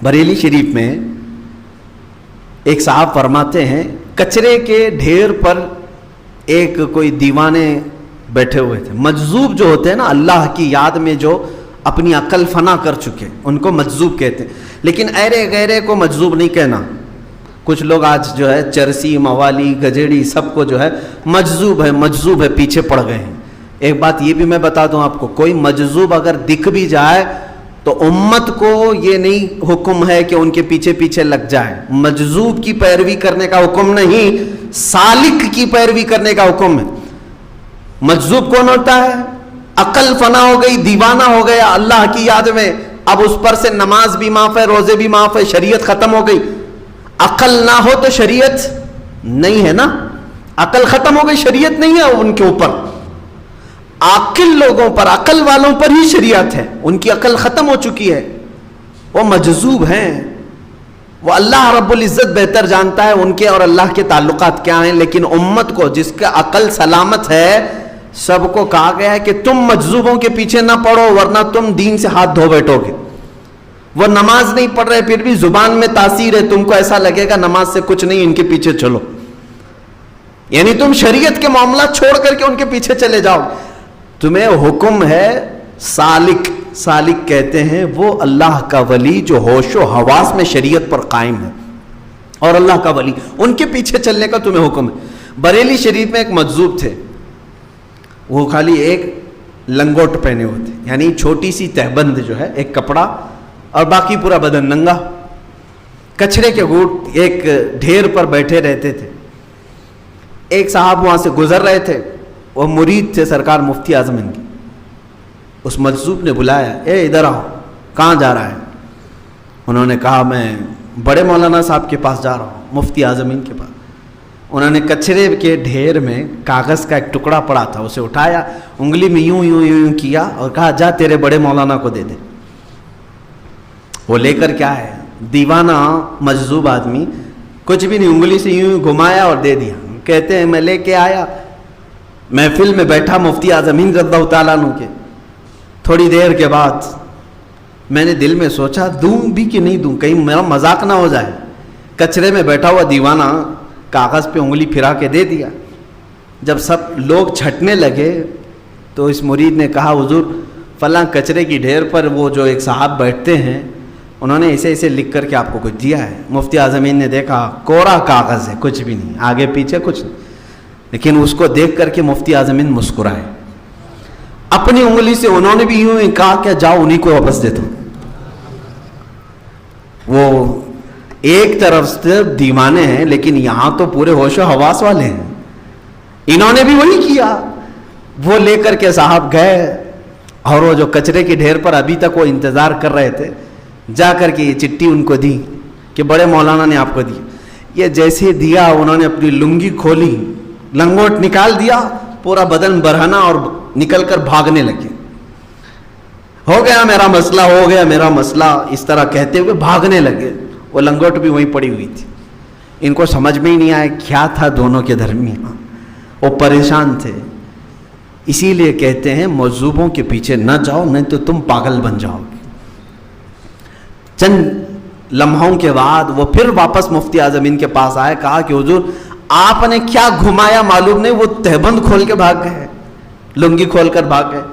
बरेली शरीफ में एक साहब फरमाते हैं, कचरे के ढेर पर एक कोई दीवाने बैठे हुए थे। मजजूब जो होते हैं ना, अल्लाह की याद में जो अपनी अकल फना कर चुके, उनको मजजूब कहते हैं। लेकिन ऐरे गैरे को मजजूब नहीं कहना। कुछ लोग आज जो है चरसी, मवाली, गजेड़ी सबको जो है मजजूब है पीछे पड़ गए हैं। एक बात ये भी मैं बता दूं आपको, कोई मजजूब अगर दिख भी जाए तो उम्मत को ये नहीं हुक्म है कि उनके पीछे पीछे लग जाए। मजजूब की पैरवी करने का हुक्म नहीं, सालिक की पैरवी करने का हुक्म है। मजजूब कौन होता है? अकल फना हो गई, दीवाना हो गया अल्लाह की याद में, अब उस पर से नमाज भी माफ है, रोजे भी माफ है, शरीयत खत्म हो गई। अकल ना हो तो शरीयत नहीं है ना, अकल खत्म हो गई, शरीयत नहीं है उनके ऊपर। आकिल लोगों पर, अकल वालों पर ही शरीयत है, उनकी अकल खत्म हो चुकी है, वो मजजूब हैं। वो अल्लाह रब्बुल इज्जत बेहतर जानता है उनके और अल्लाह के ताल्लुकात क्या हैं। लेकिन उम्मत को जिसका अकल सलामत है, सबको कहा गया है कि तुम मजजूबों के पीछे ना पड़ो, वरना तुम दीन से हाथ धो बैठोगे। वो नमाज नहीं पढ़ रहे, फिर भी जुबान में तासीर है, तुमको ऐसा लगेगा नमाज से कुछ नहीं, इनके पीछे चलो। यानी तुम शरीयत के मामला छोड़ करके उनके पीछे चले जाओ। तुम्हें हुक्म है सालिक, सालिक कहते हैं वो अल्लाह का वली जो होशो हवास में शरीयत पर कायम है, और अल्लाह का वली, उनके पीछे चलने का तुम्हें हुक्म है। बरेली शरीफ में एक मजजूब थे, वो खाली एक लंगोट पहने हुए थे, यानी छोटी सी तहबंद जो है, एक कपड़ा, और बाकी पूरा बदन नंगा। कचरे के गुट एक ढेर पर बैठे रहते थे। एक साहब वहां से गुजर रहे थे, वो मुरीद थे सरकार मुफ्ती आजम इनकी। उस मजजूब ने बुलाया, ए इधर आओ। कहाँ जा रहा है? उन्होंने कहा मैं बड़े मौलाना साहब के पास जा रहा हूँ, मुफ्ती आजम इनके पास। उन्होंने कचरे के ढेर में कागज़ का एक टुकड़ा पड़ा था, उसे उठाया, उंगली में यूं यूं यूं किया और कहा जा तेरे बड़े मौलाना को दे दे। वो लेकर क्या है, दीवाना मजजूब आदमी, कुछ भी नहीं, उंगली से यूं घुमाया और दे दिया। कहते हैं मैं लेके आया, महफिल में बैठा मुफ्ती आजम रज़ियल्लाहु ताला अन्हु के। थोड़ी देर के बाद मैंने दिल में सोचा दूं भी कि नहीं दूं, कहीं मेरा मजाक ना हो जाए। कचरे में बैठा हुआ दीवाना कागज़ पे उंगली फिरा के दे दिया। जब सब लोग छटने लगे तो इस मुरीद ने कहा हुजूर फलां कचरे की ढेर पर वो जो एक साहब बैठते हैं, उन्होंने ऐसे ऐसे लिख करके आपको कुछ दिया है। मुफ्ती आज़मीन ने देखा कोरा कागज़ है, कुछ भी नहीं, आगे पीछे कुछ नहीं। लेकिन उसको देख करके मुफ्ती आज़मीन मुस्कुराए। अपनी उंगली से उन्होंने भी यूं ही कहा क्या जाओ उन्हीं को वापस दे दो। वो एक तरफ से दीवाने हैं, लेकिन यहां तो पूरे होशो हवास वाले हैं। इन्होंने भी वही किया। वो लेकर के साहब गए और वो जो कचरे के ढेर पर अभी तक वो इंतजार कर रहे थे, जा करके ये चिट्ठी उनको दी कि बड़े मौलाना ने आपको दी। ये जैसे दिया, उन्होंने अपनी लुंगी खोली, लंगोट निकाल दिया, पूरा बदन बरहना, और निकल कर भागने लगे। हो गया मेरा मसला, हो गया मेरा मसला, इस तरह कहते हुए भागने लगे। वो लंगोट भी वहीं पड़ी हुई थी। इनको समझ में ही नहीं आया क्या था दोनों के दरमियान। वो परेशान थे। इसीलिए कहते हैं मौजूबों के पीछे न जाओ, नहीं तो तुम पागल बन जाओगे। चंद लम्हों के बाद वो फिर वापस मुफ्ती आज़मीन के पास आए, कहा कि हुजूर आपने क्या घुमाया मालूम नहीं, वो तहबंद खोल के भाग गए, लुंगी खोल कर भाग गए।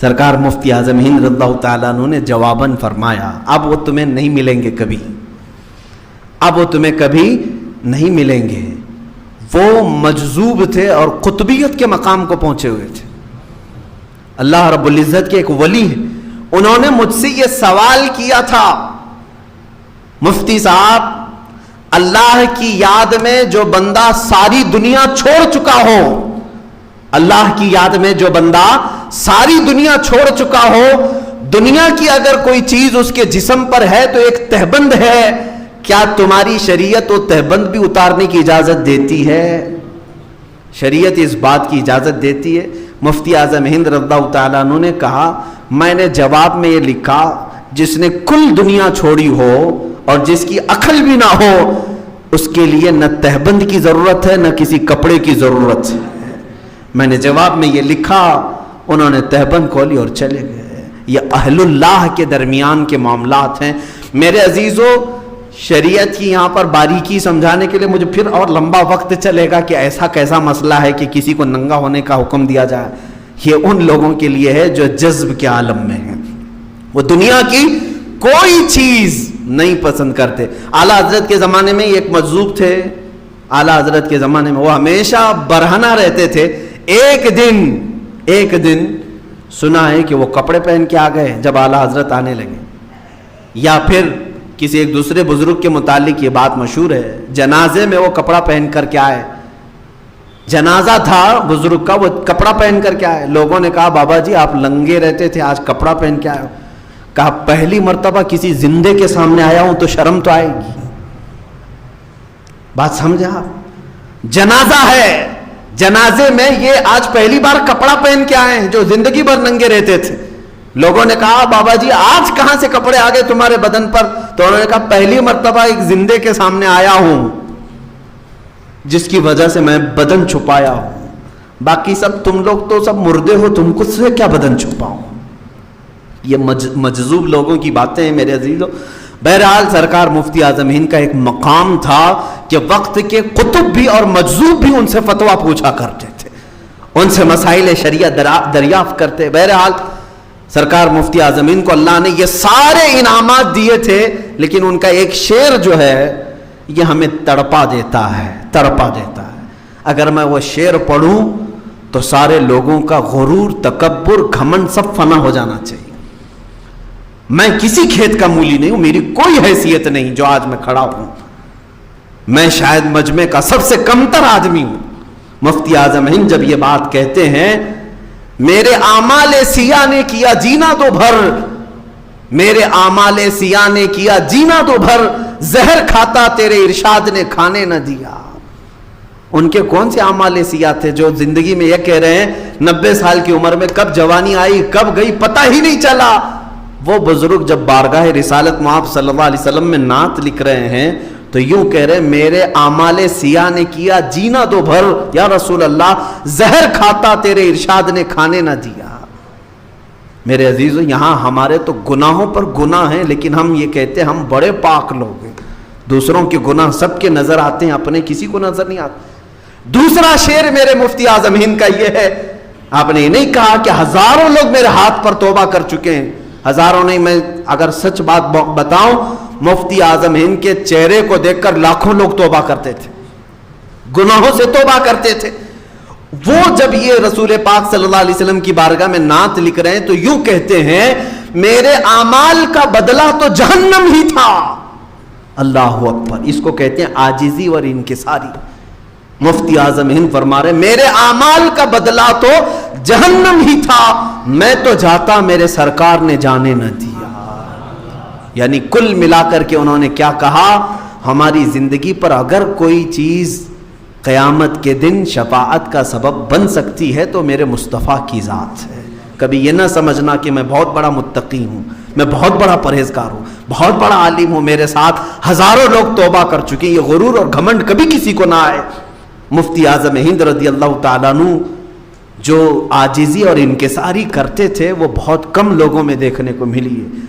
सरकार मुफ्ती आज़म हिंद रज़ियल्लाहु ताला अन्हु ने जवाबन फरमाया, अब वो तुम्हें नहीं मिलेंगे कभी, अब वो तुम्हें कभी नहीं मिलेंगे। वो मजजूब थे और कुतुबियत के मकाम को पहुंचे हुए थे। अल्लाह रब्बुल इज्जत के एक वली है। उन्होंने मुझसे ये सवाल किया था, मुफ्ती साहब अल्लाह की याद में जो बंदा सारी दुनिया छोड़ चुका हो, अल्लाह की याद में जो बंदा सारी दुनिया छोड़ चुका हो, दुनिया की अगर कोई चीज उसके जिस्म पर है तो एक तहबंद है, क्या तुम्हारी शरीयत वो तहबंद भी उतारने की इजाजत देती है? शरीयत इस बात की इजाजत देती है। मुफ्ती आज़म हिंद रज़ियल्लाहु ताला अन्हु ने कहा, मैंने जवाब में ये लिखा, जिसने कुल दुनिया छोड़ी हो और जिसकी अकल भी ना हो, उसके लिए न तहबंद की जरूरत है न किसी कपड़े की जरूरत है। मैंने जवाब में ये लिखा, उन्होंने तहबंद खोली और चले गए। یہ اہل اللہ کے درمیان کے معاملات ہیں۔ میرے عزیزو، شریعت کی یہاں پر باریکی سمجھانے کے لیے مجھے پھر اور لمبا وقت چلے گا کہ ایسا کیسا مسئلہ ہے کہ کسی کو ننگا ہونے کا حکم دیا جائے۔ یہ ان لوگوں کے لیے ہے جو جذب کے عالم میں ہیں، وہ دنیا کی کوئی چیز نہیں پسند کرتے۔ اعلیٰ حضرت کے زمانے میں ایک مجذوب تھے، اعلیٰ حضرت کے زمانے میں وہ ہمیشہ برہنہ رہتے تھے۔ ایک دن سنا ہے کہ وہ کپڑے پہن کے آ گئے جب اعلیٰ حضرت آنے لگے، یا پھر کسی ایک دوسرے بزرگ کے متعلق یہ بات مشہور ہے، جنازے میں وہ کپڑا پہن کر کے آئے، جنازہ تھا بزرگ کا، وہ کپڑا پہن کر کے آئے۔ لوگوں نے کہا بابا جی آپ لنگے رہتے تھے، آج کپڑا پہن کے آئے ہو۔ کہا پہلی مرتبہ کسی زندے کے سامنے آیا ہوں تو شرم تو آئے گی۔ بات سمجھا؟ جنازہ ہے، جنازے میں یہ آج پہلی بار کپڑا پہن کے آئے ہیں جو زندگی بھر ننگے رہتے تھے۔ لوگوں نے کہا بابا جی آج کہاں سے کپڑے آ گئے تمہارے بدن پر؟ تو انہوں نے کہا پہلی مرتبہ ایک زندے کے سامنے آیا ہوں جس کی وجہ سے میں بدن چھپایا ہوں، باقی سب تم لوگ تو سب مردے ہو، تم کو سے کیا بدن چھپاؤں؟ یہ مجذوب لوگوں کی باتیں ہیں میرے عزیزو۔ بہرحال سرکار مفتی اعظم ہند کا ایک مقام تھا کہ وقت کے قطب بھی اور مجذوب بھی ان سے فتویٰ پوچھا کرتے تھے، ان سے مسائل شریعت دریافت کرتے۔ بہرحال سرکار مفتی اعظم ہند کو اللہ نے یہ سارے انعامات دیے تھے، لیکن ان کا ایک شعر جو ہے یہ ہمیں تڑپا دیتا ہے۔ اگر میں وہ شعر پڑھوں تو سارے لوگوں کا غرور، تکبر، گھمنڈ سب فنا ہو جانا چاہیے۔ میں کسی کھیت کا مولی نہیں ہوں، میری کوئی حیثیت نہیں جو آج میں کھڑا ہوں، میں شاید مجمع کا سب سے کمتر آدمی ہوں۔ مفتی اعظم ہند جب یہ بات کہتے ہیں، میرے اعمال سیاہ نے کیا جینا دو بھر، میرے اعمال سیاہ نے کیا جینا دو بھر، زہر کھاتا تیرے ارشاد نے کھانے نہ دیا۔ ان کے کون سے اعمال سیاہ تھے جو زندگی میں یہ کہہ رہے ہیں 90 سال کی عمر میں کب جوانی آئی کب گئی پتہ ہی نہیں چلا۔ وہ بزرگ جب بارگاہ رسالت مآب صلی اللہ علیہ وسلم میں نعت لکھ رہے ہیں تو یوں کہہ رہے ہیں میرے اعمال سیاہ نے کیا جینا دو بھر، یا رسول اللہ زہر کھاتا تیرے ارشاد نے کھانے نہ دیا۔ میرے عزیزو، یہاں ہمارے تو گناہوں پر گناہ ہیں، لیکن ہم یہ کہتے ہیں ہم بڑے پاک لوگ ہیں، دوسروں کے گناہ سب کے نظر آتے ہیں، اپنے کسی کو نظر نہیں آتے۔ دوسرا شعر میرے مفتی اعظم ہند کا یہ ہے، آپ نے یہ نہیں کہا کہ ہزاروں لوگ میرے ہاتھ پر توبہ کر چکے ہیں، ہزاروں نہیں، میں اگر سچ بات بتاؤں مفتی اعظم ہند کے چہرے کو دیکھ کر لاکھوں لوگ توبہ کرتے تھے، گناہوں سے توبہ کرتے تھے۔ وہ جب یہ رسول پاک صلی اللہ علیہ وسلم کی بارگاہ میں نعت لکھ رہے ہیں تو یوں کہتے ہیں میرے اعمال کا بدلہ تو جہنم ہی تھا۔ اللہ اکبر، اس کو کہتے ہیں عاجزی اور انکساری۔ مفتی اعظم ہند فرما رہے میرے اعمال کا بدلہ تو جہنم ہی تھا، میں تو جاتا میرے سرکار نے جانے نہ دیا۔ یعنی کل ملا کر کے انہوں نے کیا کہا، ہماری زندگی پر اگر کوئی چیز قیامت کے دن شفاعت کا سبب بن سکتی ہے تو میرے مصطفیٰ کی ذات ہے۔ کبھی یہ نہ سمجھنا کہ میں بہت بڑا متقی ہوں، میں بہت بڑا پرہیزگار ہوں، بہت بڑا عالم ہوں، میرے ساتھ ہزاروں لوگ توبہ کر چکے، یہ غرور اور گھمنڈ کبھی کسی کو نہ آئے۔ مفتی اعظم ہند رضی اللہ تعالیٰ عنہ جو عاجزی اور انکساری کرتے تھے وہ بہت کم لوگوں میں دیکھنے کو ملی ہے۔